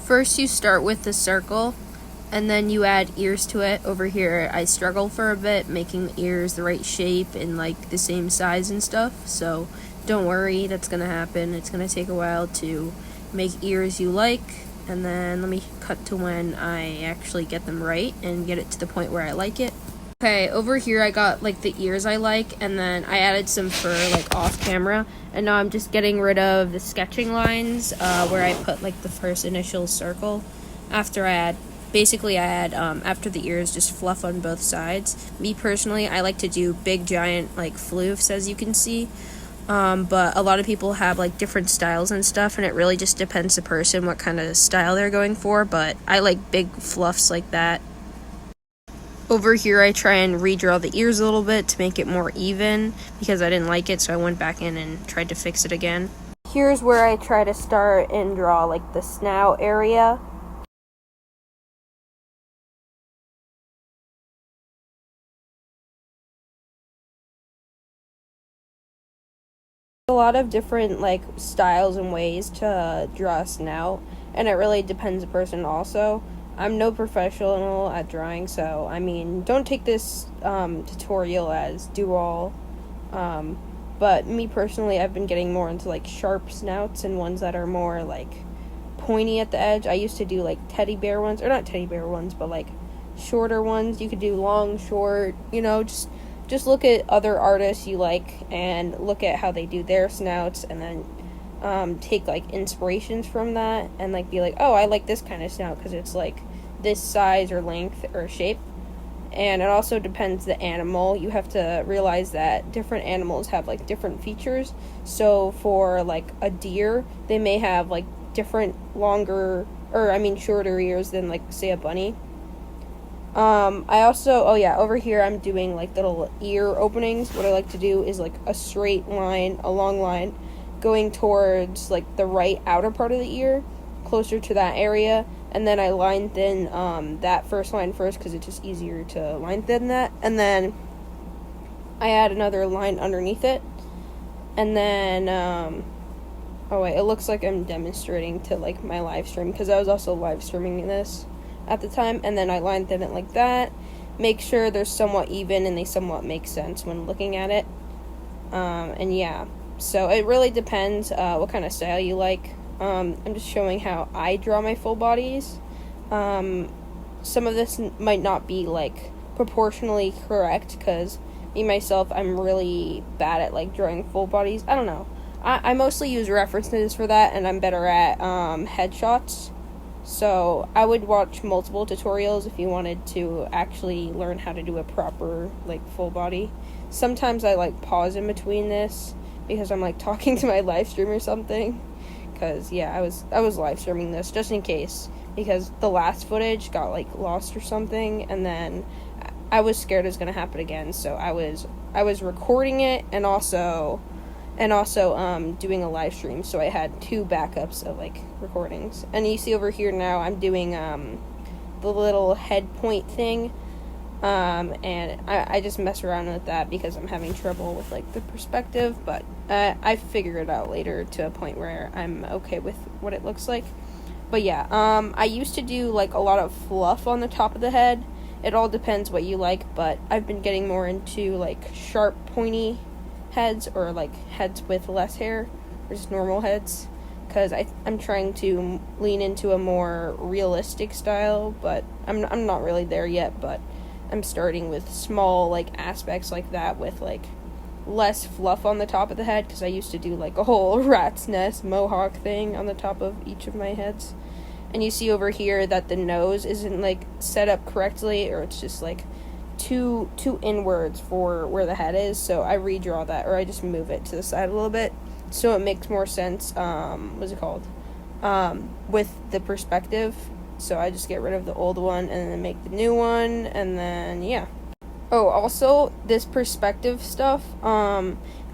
First you start with the circle, and then you add ears to it. Over here I struggle for a bit making the ears the right shape and like the same size and stuff, so don't worry, that's gonna happen. It's gonna take a while to make ears you like, and then let me cut to when I actually get them right and get it to the point where I like it. Okay, over here I got like the ears I like, and then I added some fur like off camera, and now I'm just getting rid of the sketching lines where I put like the first initial circle. After I add after the ears, just fluff on both sides. Me personally, I like to do big giant like floofs, as you can see. But a lot of people have like different styles and stuff, and it really just depends the person what kind of style they're going for, but I like big fluffs like that. Over here I try and redraw the ears a little bit to make it more even because I didn't like it, so I went back in and tried to fix it again. Here's where I try to start and draw like the snout area. A lot of different like styles and ways to draw a snout, and it really depends the person also. I'm no professional at drawing, so I mean, don't take this tutorial as do all. But me personally, I've been getting more into like sharp snouts and ones that are more like pointy at the edge. I used to do like teddy bear ones, or not teddy bear ones, but like shorter ones. You could do long, short, just look at other artists you like and look at how they do their snouts, and then take like inspirations from that and like be like, oh, I like this kind of snout because it's like this size or length or shape. And it also depends the animal. You have to realize that different animals have like different features. So for like a deer, they may have like different shorter ears than like say a bunny. Over here I'm doing like little ear openings. What I like to do is like a straight line, a long line, going towards like the right outer part of the ear, closer to that area, and then I line thin that first line first because it's just easier to line thin that, and then I add another line underneath it, and then it looks like I'm demonstrating to like my live stream because I was also live streaming this at the time, and then I line thin it like that, make sure they're somewhat even and they somewhat make sense when looking at it, and yeah. So it really depends what kind of style you like. I'm just showing how I draw my full bodies. Some of this might not be like proportionally correct because me myself, I'm really bad at like drawing full bodies. I don't know. I mostly use references for that, and I'm better at headshots. So I would watch multiple tutorials if you wanted to actually learn how to do a proper like full body. Sometimes I like pause in between this because I'm like talking to my live stream or something, because I was live streaming this just in case, because the last footage got like lost or something, and then I was scared it was gonna happen again, so I was recording it and also doing a live stream, so I had two backups of like recordings. And you see over here now I'm doing the little head point thing, and I just mess around with that because I'm having trouble with like the perspective, but I figure it out later to a point where I'm okay with what it looks like. But yeah, I used to do like a lot of fluff on the top of the head. It all depends what you like, but I've been getting more into like sharp pointy heads, or like heads with less hair, or just normal heads, because I'm trying to lean into a more realistic style, but I'm not really there yet, but I'm starting with small like aspects like that with like less fluff on the top of the head, because I used to do like a whole rat's nest mohawk thing on the top of each of my heads. And you see over here that the nose isn't like set up correctly, or it's just like too inwards for where the head is, so I redraw that, or I just move it to the side a little bit so it makes more sense with the perspective. So I just get rid of the old one and then make the new one, and then yeah. Oh, also this perspective stuff,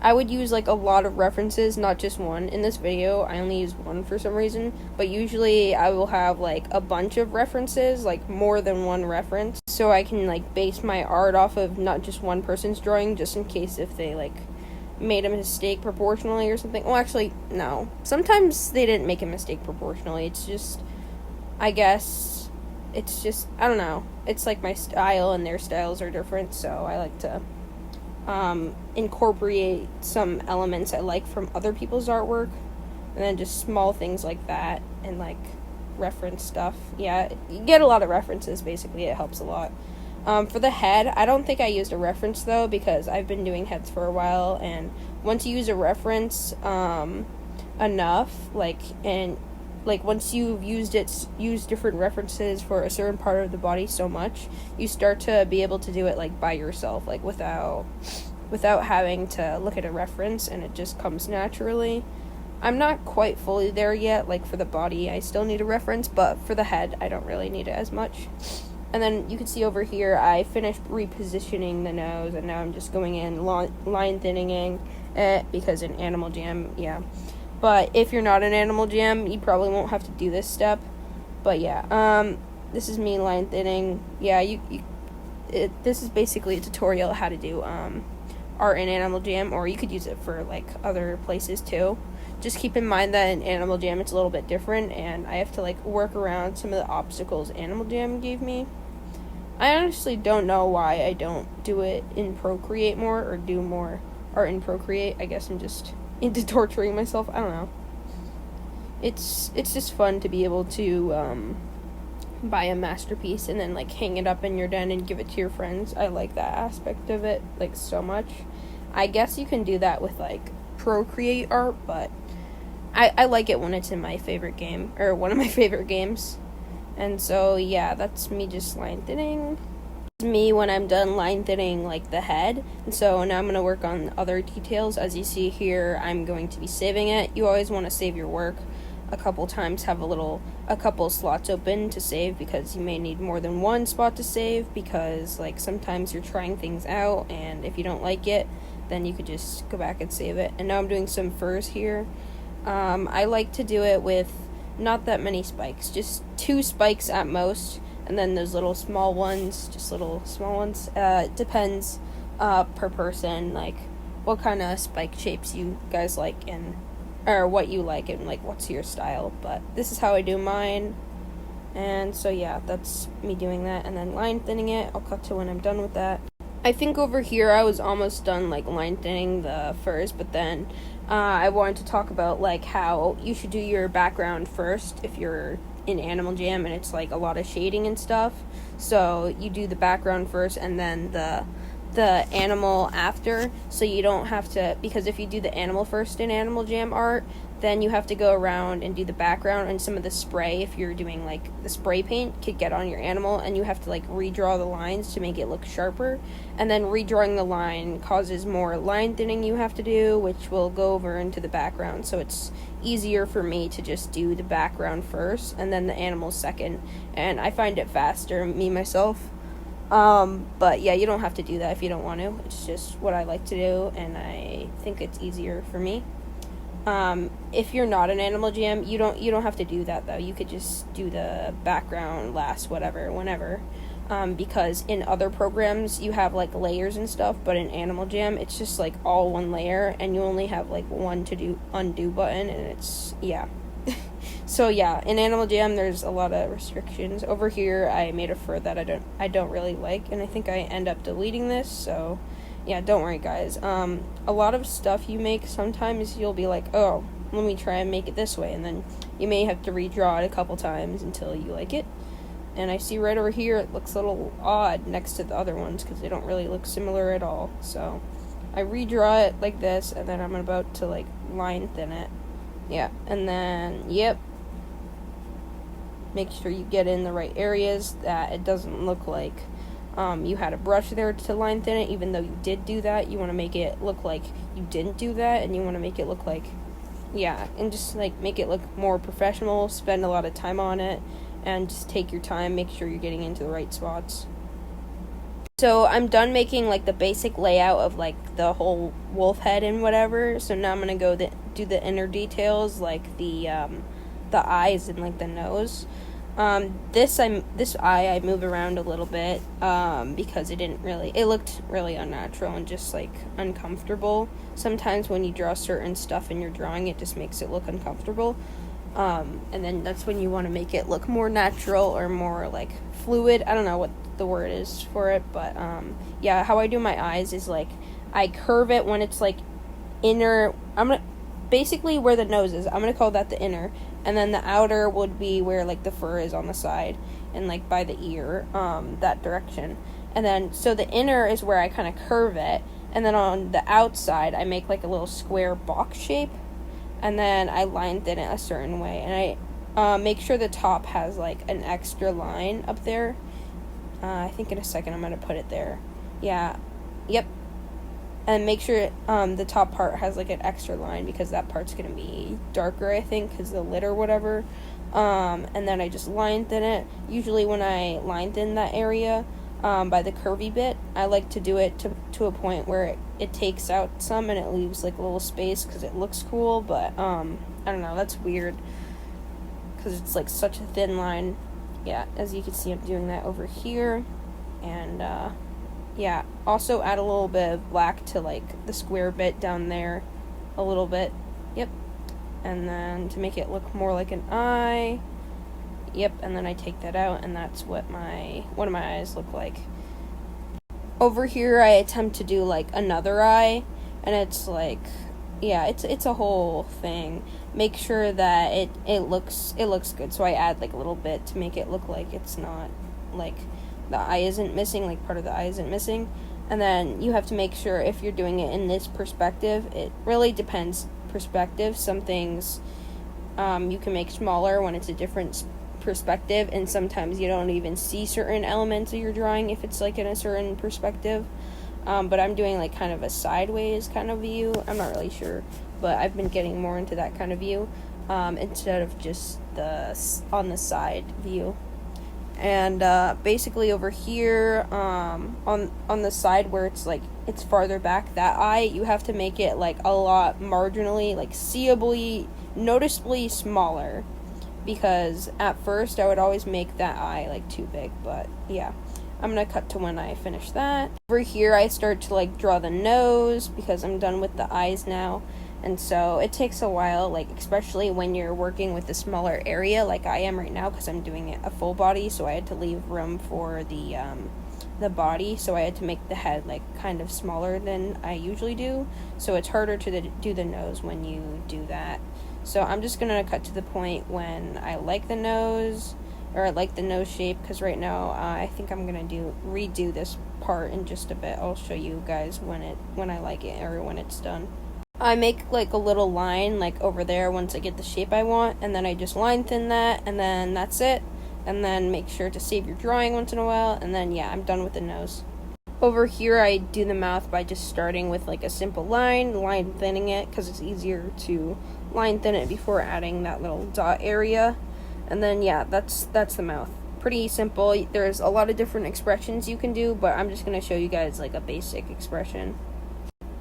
I would use like a lot of references, not just one. In this video I only use one for some reason, but usually I will have like a bunch of references, like more than one reference, so I can like base my art off of not just one person's drawing, just in case if they like made a mistake proportionally or something. Well, actually no, sometimes they didn't make a mistake proportionally, it's just I guess it's just, I don't know. It's like my style and their styles are different, so I like to incorporate some elements I like from other people's artwork, and then just small things like that, and like reference stuff. Yeah, you get a lot of references, basically. It helps a lot. For the head, I don't think I used a reference though, because I've been doing heads for a while, and once you use a reference enough, once you've used different references for a certain part of the body so much, you start to be able to do it like by yourself, like without having to look at a reference, and it just comes naturally. I'm not quite fully there yet. Like for the body, I still need a reference, but for the head, I don't really need it as much. And then you can see over here, I finished repositioning the nose, and now I'm just going in line thinning it, because in Animal Jam, yeah. But if you're not in Animal Jam, you probably won't have to do this step. But yeah, this is me line thinning. Yeah, this is basically a tutorial how to do art in Animal Jam, or you could use it for like other places too. Just keep in mind that in Animal Jam it's a little bit different, and I have to like work around some of the obstacles Animal Jam gave me. I honestly don't know why I don't do it in Procreate more, or do more art in Procreate. I guess I'm just into torturing myself. I don't know. It's just fun to be able to buy a masterpiece and then like hang it up in your den and give it to your friends. I like that aspect of it like so much. I guess you can do that with like Procreate art, but I like it when it's in my favorite game, or one of my favorite games. And so yeah, that's me just line thinning. Me when I'm done line thinning like the head. And so now I'm going to work on other details. As you see here, I'm going to be saving it. You always want to save your work a couple times, have a couple slots open to save, because you may need more than one spot to save, because like sometimes you're trying things out, and if you don't like it, then you could just go back and save it. And now I'm doing some furs here. I like to do it with not that many spikes, just 2 spikes at most, and then those little small ones, just little small ones. It depends per person, like what kind of spike shapes you guys like, and or what you like, and like what's your style. But this is how I do mine. And so yeah, that's me doing that, and then line thinning it. I'll cut to when I'm done with that. I think over here I was almost done like line thinning the furs, but then I wanted to talk about like how you should do your background first if you're in Animal Jam and it's like a lot of shading and stuff. So you do the background first and then the animal after, so you don't have to, because if you do the animal first in Animal Jam art, then you have to go around and do the background, and some of the spray, if you're doing like the spray paint, could get on your animal, and you have to like redraw the lines to make it look sharper, and then redrawing the line causes more line thinning you have to do, which will go over into the background. So it's easier for me to just do the background first and then the animal second, and I find it faster, me myself. But yeah, you don't have to do that if you don't want to. It's just what I like to do, and I think it's easier for me. If you're not an Animal Jam, you don't have to do that though. You could just do the background last, whenever. Because in other programs you have like layers and stuff, but in Animal Jam it's just like all one layer, and you only have like one undo button, and it's, yeah. So yeah, in Animal Jam there's a lot of restrictions. Over here I made a fur that I don't really like, and I think I end up deleting this, so yeah, don't worry guys. A lot of stuff you make, sometimes you'll be like, oh, let me try and make it this way, and then you may have to redraw it a couple times until you like it. And I see right over here it looks a little odd next to the other ones because they don't really look similar at all. So I redraw it like this, and then I'm about to like line thin it. Yeah, and then, yep. Make sure you get in the right areas, that it doesn't look like you had a brush there to line thin it, even though you did do that. You want to make it look like you didn't do that, and you want to make it look like, yeah, and just like make it look more professional, spend a lot of time on it, and just take your time, make sure you're getting into the right spots. So I'm done making like the basic layout of like the whole wolf head and whatever, so now I'm going to go do the inner details, like the eyes and like the nose. This eye I move around a little bit because it looked really unnatural and just like uncomfortable. Sometimes when you draw certain stuff in your drawing, it just makes it look uncomfortable. And then that's when you want to make it look more natural or more like fluid. I don't know what the word is for it, but yeah, how I do my eyes is like I curve it when it's like inner. Basically where the nose is, I'm gonna call that the inner, and then the outer would be where like the fur is on the side and like by the ear, that direction. And then so the inner is where I kind of curve it, and then on the outside I make like a little square box shape, and then I line thin it a certain way, and I make sure the top has like an extra line up there. I think in a second I'm gonna put it there. Yeah, yep. And make sure the top part has like an extra line, because that part's gonna be darker, I think, because the lid or whatever. And then I just line thin it. Usually when I line thin that area, by the curvy bit, I like to do it to a point where it takes out some and it leaves like a little space because it looks cool. But I don't know, that's weird because it's like such a thin line. Yeah, as you can see, I'm doing that over here. And yeah, also add a little bit of black to like the square bit down there a little bit. Yep. And then to make it look more like an eye. Yep, and then I take that out, and that's what one of my eyes look like. Over here I attempt to do like another eye, and it's like, yeah, it's a whole thing. Make sure that it looks good. So I add like a little bit to make it look like it's not like the eye isn't missing, like part of the eye isn't missing. And then you have to make sure if you're doing it in this perspective, it really depends perspective. Some things you can make smaller when it's a different perspective, and sometimes you don't even see certain elements of your drawing if it's like in a certain perspective. But I'm doing like kind of a sideways kind of view. I'm not really sure, but I've been getting more into that kind of view instead of just the on the side view. And basically over here on the side where it's like it's farther back, that eye, you have to make it like a lot marginally, like seeably, noticeably smaller, because at first I would always make that eye like too big. But yeah, I'm gonna cut to when I finish that. Over here I start to like draw the nose because I'm done with the eyes now. And so it takes a while, like especially when you're working with a smaller area like I am right now, because I'm doing it a full body, so I had to leave room for the body, so I had to make the head like kind of smaller than I usually do. So it's harder to do the nose when you do that. So I'm just gonna cut to the point when I like the nose, or I like the nose shape, because right now I think I'm gonna redo this part in just a bit. I'll show you guys when I like it or when it's done. I make like a little line like over there once I get the shape I want, and then I just line thin that, and then that's it. And then make sure to save your drawing once in a while, and then yeah, I'm done with the nose. Over here I do the mouth by just starting with like a simple line thinning it, because it's easier to line thin it before adding that little dot area. And then yeah, that's the mouth. Pretty simple. There's a lot of different expressions you can do, but I'm just going to show you guys like a basic expression.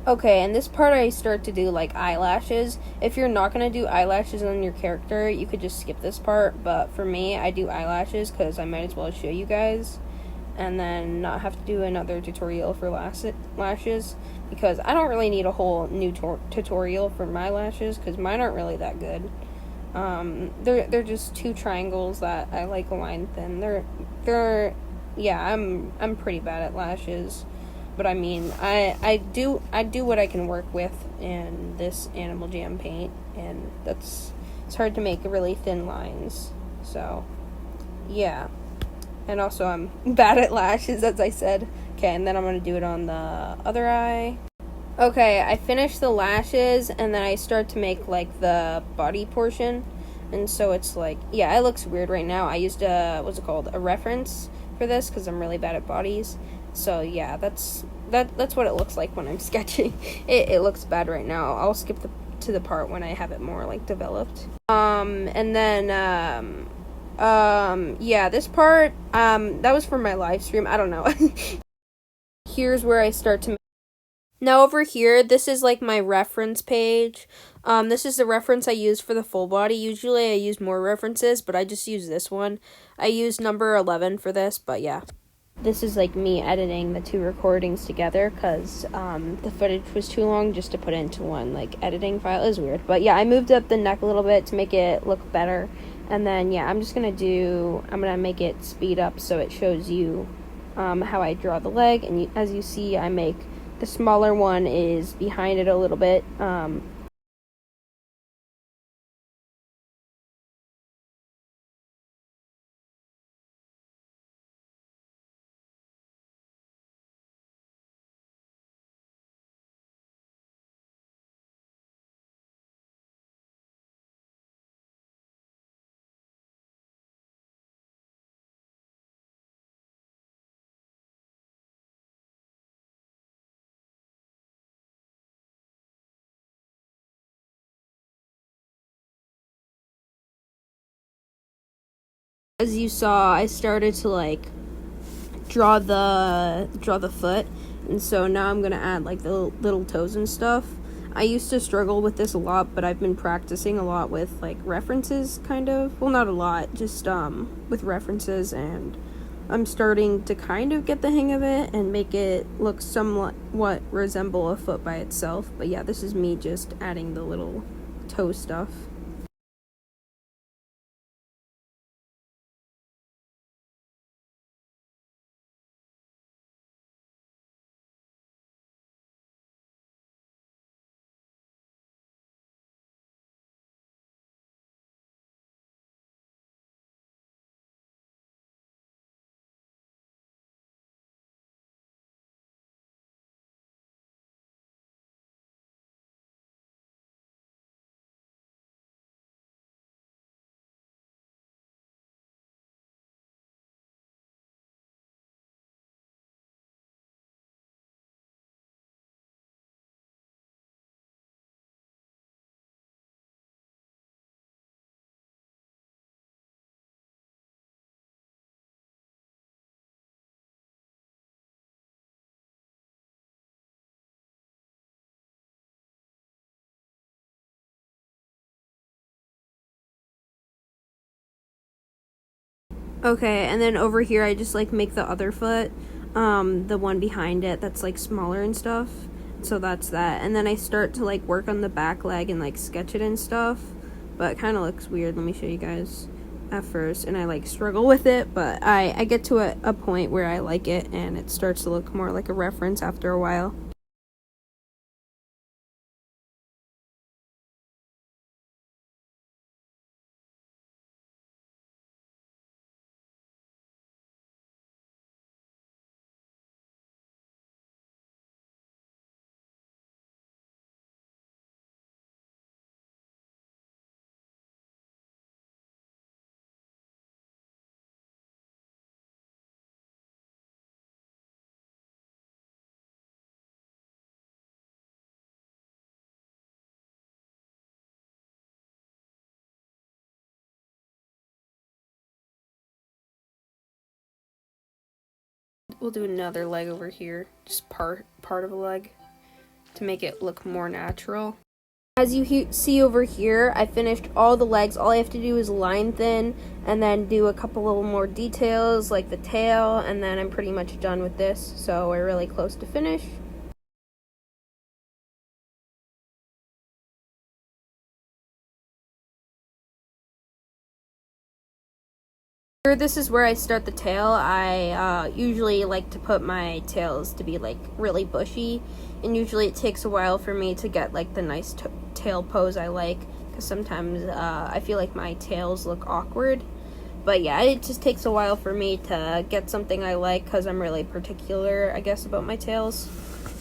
Okay, and this part I start to do like eyelashes. If you're not going to do eyelashes on your character, you could just skip this part, but for me, I do eyelashes because I might as well show you guys, and then not have to do another tutorial for lashes, because I don't really need a whole new tutorial for my lashes, because mine aren't really that good. They're just two triangles that I like aligned thin. They're yeah, I'm pretty bad at lashes. But I mean, I do what I can work with in this Animal Jam paint, and it's hard to make really thin lines. So, yeah. And also I'm bad at lashes, as I said. Okay, and then I'm going to do it on the other eye. Okay, I finished the lashes, and then I start to make like the body portion. And so it's like, yeah, it looks weird right now. I used a reference for this because I'm really bad at bodies. So yeah, that's what it looks like when I'm sketching. It looks bad right now. I'll skip to the part when I have it more like developed. And then yeah, this part that was for my live stream. I don't know. Here's where I start to. Now over here, this is like my reference page. This is the reference I use for the full body. Usually I use more references, but I just use this one. I use number 11 for this, but yeah. This is like me editing the two recordings together because the footage was too long just to put into one like editing file. It was weird, but yeah, I moved up the neck a little bit to make it look better, and then yeah, I'm gonna make it speed up so it shows you how I draw the leg, and as you see, I make the smaller one is behind it a little bit. As you saw, I started to like draw the foot, and so now I'm gonna add like the little toes and stuff. I used to struggle with this a lot, but I've been practicing a lot with like references, kind of. Well, not a lot, just with references, and I'm starting to kind of get the hang of it and make it look somewhat resemble a foot by itself. But yeah, this is me just adding the little toe stuff. Okay, and then over here I just like make the other foot, the one behind it that's like smaller and stuff. So that's that. And then I start to like work on the back leg and like sketch it and stuff. But it kind of looks weird. Let me show you guys at first. And I like struggle with it, but I get to a point where I like it and it starts to look more like a reference after a while. We'll do another leg over here, just part of a leg to make it look more natural. As you see over here, I finished all the legs. All I have to do is line thin and then do a couple little more details like the tail, and then I'm pretty much done with this, so we're really close to finish. This is where I start the tail. I usually like to put my tails to be like really bushy, and usually it takes a while for me to get like the nice tail pose I like, because sometimes I feel like my tails look awkward. But yeah, it just takes a while for me to get something I like, because I'm really particular, I guess, about my tails.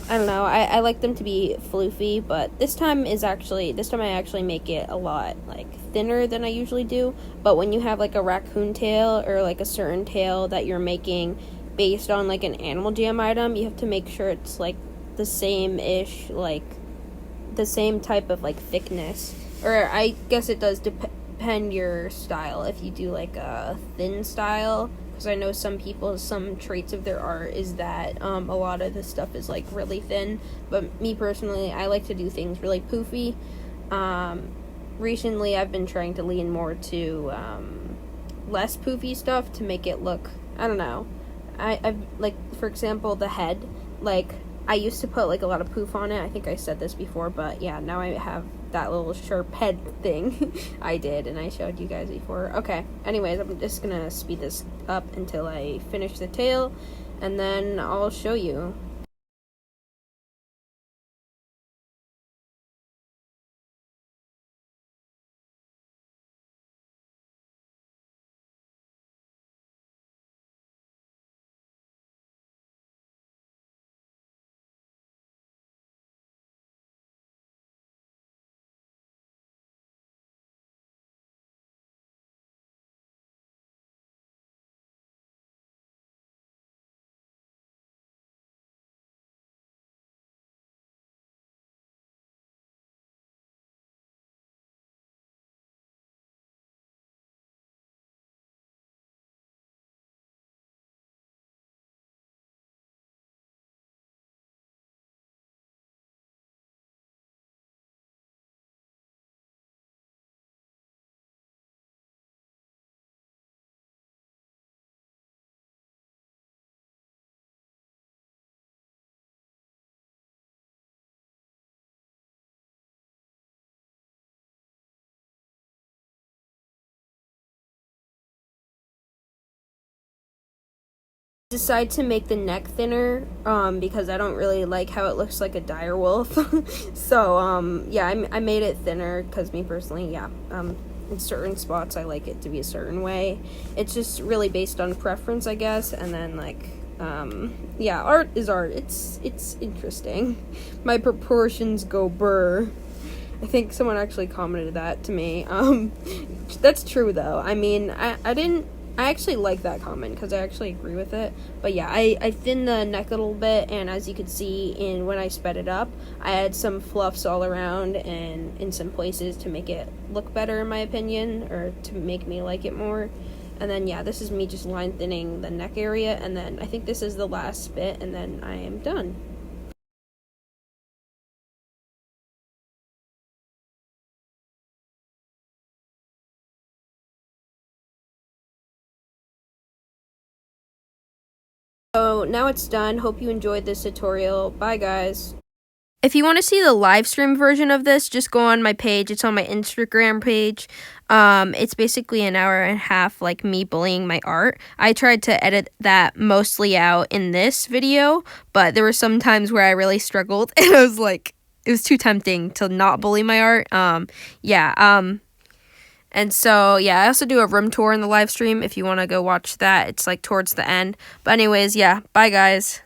I don't know, I like them to be floofy, but this time I actually make it a lot like thinner than I usually do. But when you have like a raccoon tail or like a certain tail that you're making based on like an Animal Jam item, you have to make sure it's like the same-ish, like the same type of like thickness. Or I guess it does depend your style. If you do like a thin style, because I know some traits of their art is that a lot of the stuff is like really thin, but me personally, I like to do things really poofy. Recently I've been trying to lean more to less poofy stuff to make it look, I don't know, I've like, for example, the head, like I used to put like a lot of poof on it. I think I said this before, but yeah, now I have that little sharp head thing I did, and I showed you guys before. Okay, anyways, I'm just gonna speed this up until I finish the tail, and then I'll show you. Decide to make the neck thinner because I don't really like how it looks like a dire wolf. So yeah, I made it thinner because me personally, yeah, in certain spots I like it to be a certain way. It's just really based on preference, I guess. And then like yeah, art is art. It's interesting. My proportions go burr. I think someone actually commented that to me. That's true though. I mean, I actually like that comment because I actually agree with it. But yeah, I thinned the neck a little bit, and as you could see when I sped it up, I had some fluffs all around and in some places to make it look better in my opinion, or to make me like it more. And then yeah, this is me just line thinning the neck area, and then I think this is the last bit, and then I am done. So now it's done. Hope you enjoyed this tutorial. Bye guys. If you want to see the live stream version of this, just go on my page. It's on my Instagram page. It's basically an hour and a half, like me bullying my art. I tried to edit that mostly out in this video, but there were some times where I really struggled, and I was like, it was too tempting to not bully my art. Yeah. And so, yeah, I also do a room tour in the live stream if you want to go watch that. It's like towards the end. But anyways, yeah, bye guys.